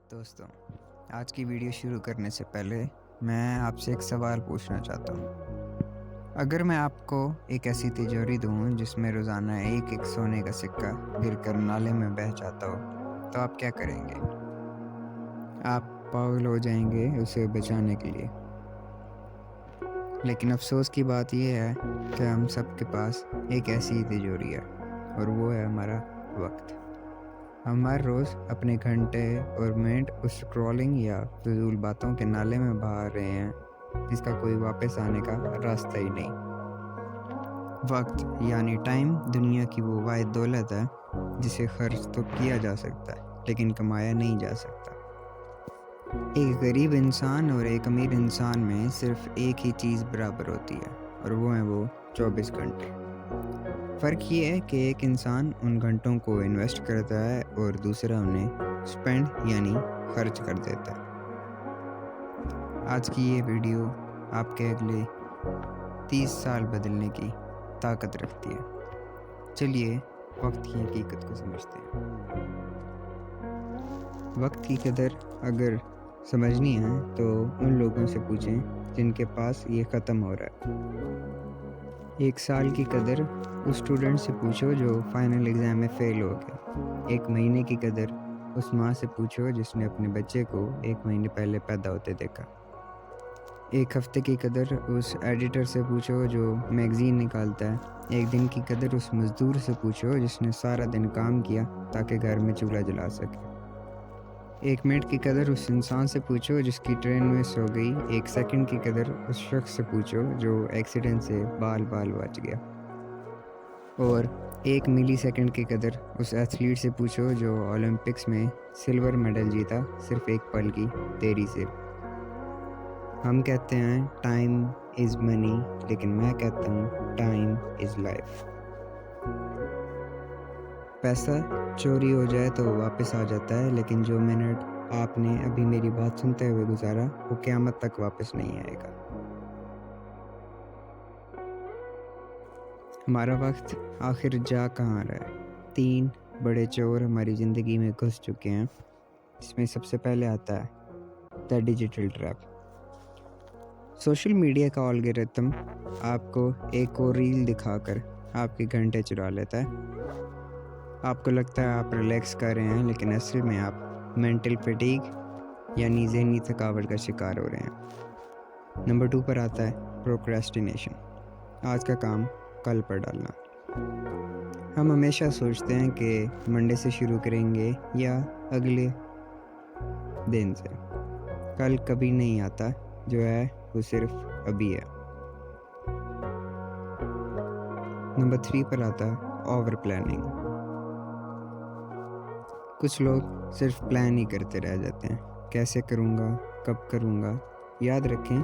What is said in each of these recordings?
दोस्तों, आज की वीडियो शुरू करने से पहले मैं आपसे एक सवाल पूछना चाहता हूँ। अगर मैं आपको एक ऐसी तिजोरी दूँ जिसमें रोज़ाना एक एक सोने का सिक्का गिरकर नाले में बह जाता हो, तो आप क्या करेंगे? आप पागल हो जाएंगे उसे बचाने के लिए। लेकिन अफसोस की बात यह है कि हम सबके पास एक ऐसी ही तिजोरी है, और वो है हमारा वक्त। हम हर रोज़ अपने घंटे और मिनट उस स्क्रॉलिंग या फिजूल बातों के नाले में बहा रहे हैं जिसका कोई वापस आने का रास्ता ही नहीं। वक्त यानी टाइम दुनिया की वो वाहिद दौलत है जिसे खर्च तो किया जा सकता है लेकिन कमाया नहीं जा सकता। एक गरीब इंसान और एक अमीर इंसान में सिर्फ एक ही चीज़ बराबर होती है, और वो है वो 24 घंटे। फ़र्क ये है कि एक इंसान उन घंटों को इन्वेस्ट करता है और दूसरा उन्हें स्पेंड यानी खर्च कर देता है। आज की ये वीडियो आपके अगले 30 साल बदलने की ताकत रखती है। चलिए वक्त की हकीकत को समझते हैं। वक्त की कदर अगर समझनी है तो उन लोगों से पूछें जिनके पास ये ख़त्म हो रहा है। एक साल की कदर उस स्टूडेंट से पूछो जो फाइनल एग्ज़ाम में फ़ेल हो गया। एक महीने की कदर उस माँ से पूछो जिसने अपने बच्चे को 1 महीने पहले पैदा होते देखा। एक हफ़्ते की कदर उस एडिटर से पूछो जो मैगज़ीन निकालता है। एक दिन की कदर उस मज़दूर से पूछो जिसने सारा दिन काम किया ताकि घर में चूल्हा जला सके। 1 मिनट की कदर उस इंसान से पूछो जिसकी ट्रेन मिस हो गई। 1 सेकंड की कदर उस शख्स से पूछो जो एक्सीडेंट से बाल-बाल बच गया। और 1 मिली सेकंड की कदर उस एथलीट से पूछो जो ओलंपिक्स में सिल्वर मेडल जीता सिर्फ एक पल की देरी से। हम कहते हैं टाइम इज़ मनी, लेकिन मैं कहता हूँ टाइम इज़ लाइफ। पैसा चोरी हो जाए तो वापस आ जाता है, लेकिन जो मिनट आपने अभी मेरी बात सुनते हुए गुजारा वो क़यामत तक वापस नहीं आएगा। हमारा वक्त आखिर जा कहाँ रहा है? 3 बड़े चोर हमारी ज़िंदगी में घुस चुके हैं, जिसमें सबसे पहले आता है the digital trap. Social media का एल्गोरिथम आपको एक और रील दिखाकर आपके घंटे चुरा लेता है। आपको लगता है आप रिलैक्स कर रहे हैं, लेकिन असल में आप मेंटल फटीग यानी ज़हनी थकावट का शिकार हो रहे हैं। नंबर 2 पर आता है प्रोक्रेस्टिनेशन, आज का काम कल पर डालना। हम हमेशा सोचते हैं कि मंडे से शुरू करेंगे या अगले दिन से। कल कभी नहीं आता, जो है वो सिर्फ अभी है। नंबर 3 पर आता है ओवर प्लानिंग। कुछ लोग सिर्फ प्लान ही करते रह जाते हैं, कैसे करूँगा, कब करूँगा। याद रखें,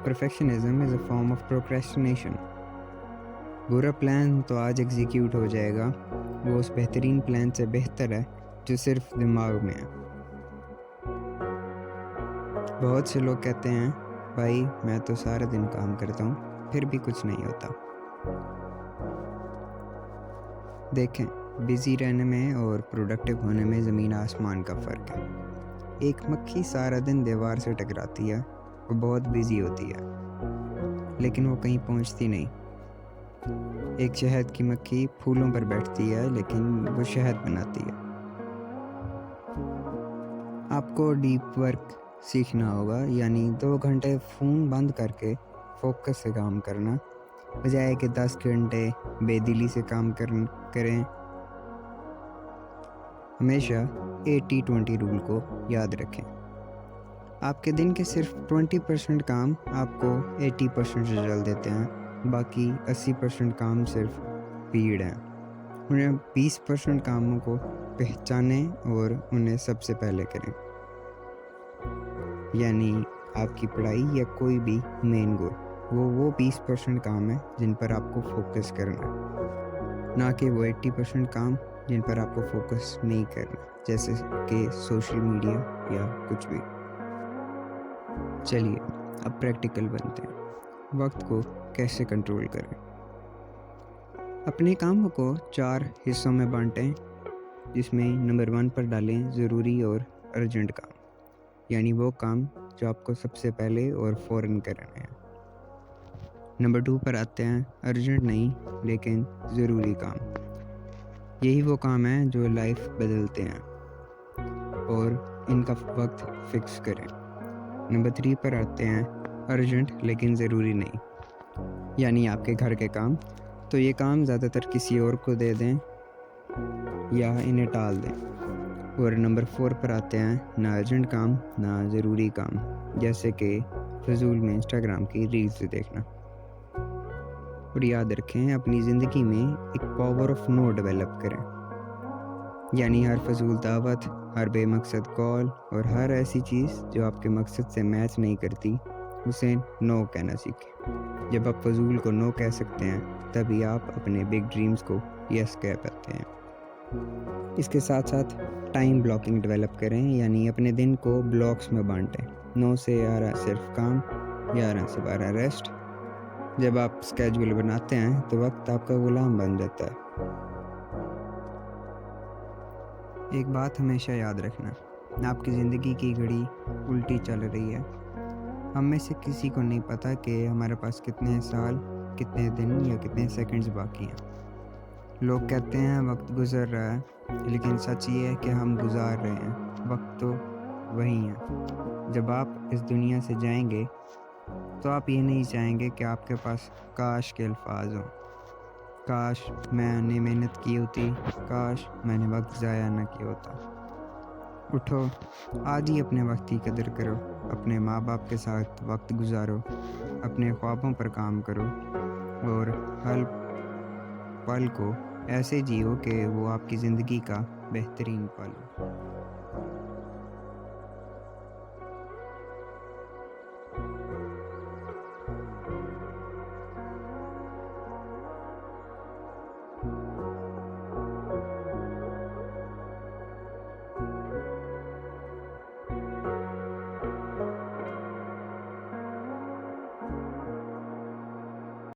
perfectionism is a form of procrastination. बुरा प्लान तो आज एग्जीक्यूट हो जाएगा, वो उस बेहतरीन प्लान से बेहतर है जो सिर्फ दिमाग में है। बहुत से लोग कहते हैं भाई मैं तो सारा दिन काम करता हूँ फिर भी कुछ नहीं होता। देखें, बिज़ी रहने में और प्रोडक्टिव होने में ज़मीन आसमान का फ़र्क है। एक मक्खी सारा दिन दीवार से टकराती है, वो बहुत बिज़ी होती है लेकिन वो कहीं पहुँचती नहीं। एक शहद की मक्खी फूलों पर बैठती है लेकिन वो शहद बनाती है। आपको डीप वर्क सीखना होगा, यानी 2 घंटे फ़ोन बंद करके फोकस से काम करना, बजाय कि 10 घंटे बेदिली से काम करें। हमेशा 80-20 रूल को याद रखें। आपके दिन के सिर्फ 20% काम आपको 80% रिजल्ट देते हैं, बाकी 80% काम सिर्फ भीड़ है। उन्हें 20% कामों को पहचानें और उन्हें सबसे पहले करें, यानी आपकी पढ़ाई या कोई भी मेन गोल। वो 20% काम है जिन पर आपको फोकस करना है, ना कि वो 80% काम जिन पर आपको फोकस नहीं करना, जैसे कि सोशल मीडिया या कुछ भी। चलिए अब प्रैक्टिकल बनते हैं। वक्त को कैसे कंट्रोल करें? अपने कामों को 4 हिस्सों में बांटें, जिसमें नंबर 1 पर डालें ज़रूरी और अर्जेंट काम, यानी वो काम जो आपको सबसे पहले और फ़ौरन करना है। नंबर 2 पर आते हैं अर्जेंट नहीं लेकिन ज़रूरी काम। यही वो काम है जो लाइफ बदलते हैं और इनका वक्त फिक्स करें। नंबर 3 पर आते हैं अर्जेंट लेकिन ज़रूरी नहीं, यानी आपके घर के काम। तो ये काम ज़्यादातर किसी और को दे दें या इन्हें टाल दें। और नंबर 4 पर आते हैं ना अर्जेंट काम ना ज़रूरी काम, जैसे कि फ़िज़ूल में इंस्टाग्राम की रील्स देखना। और याद रखें, अपनी ज़िंदगी में एक पावर ऑफ नो डेवलप करें, यानी हर फजूल दावत, हर बेमकसद कॉल और हर ऐसी चीज़ जो आपके मकसद से मैच नहीं करती, उसे नो कहना सीखें। जब आप फजूल को नो कह सकते हैं तभी आप अपने बिग ड्रीम्स को यस कह पाते हैं। इसके साथ साथ टाइम ब्लॉकिंग डेवलप करें, यानी अपने दिन को ब्लॉक्स में बांटें। 9 से 11 सिर्फ काम, 11 से 12 रेस्ट। जब आप स्केड्यूल बनाते हैं तो वक्त आपका गुलाम बन जाता है। एक बात हमेशा याद रखना, आपकी ज़िंदगी की घड़ी उल्टी चल रही है। हम में से किसी को नहीं पता कि हमारे पास कितने साल, कितने दिन या कितने सेकंड्स बाकी हैं। लोग कहते हैं वक्त गुजर रहा है, लेकिन सच ये है कि हम गुजार रहे हैं। वक्त तो वही है। जब आप इस दुनिया से जाएंगे तो आप ये नहीं चाहेंगे कि आपके पास काश के अल्फाज हों, काश मैंने मेहनत की होती, काश मैंने वक्त ज़ाया ना किया होता। उठो, आज ही अपने वक्त की कदर करो, अपने माँ बाप के साथ वक्त गुजारो, अपने ख्वाबों पर काम करो और हर पल को ऐसे जियो कि वो आपकी ज़िंदगी का बेहतरीन पल हो।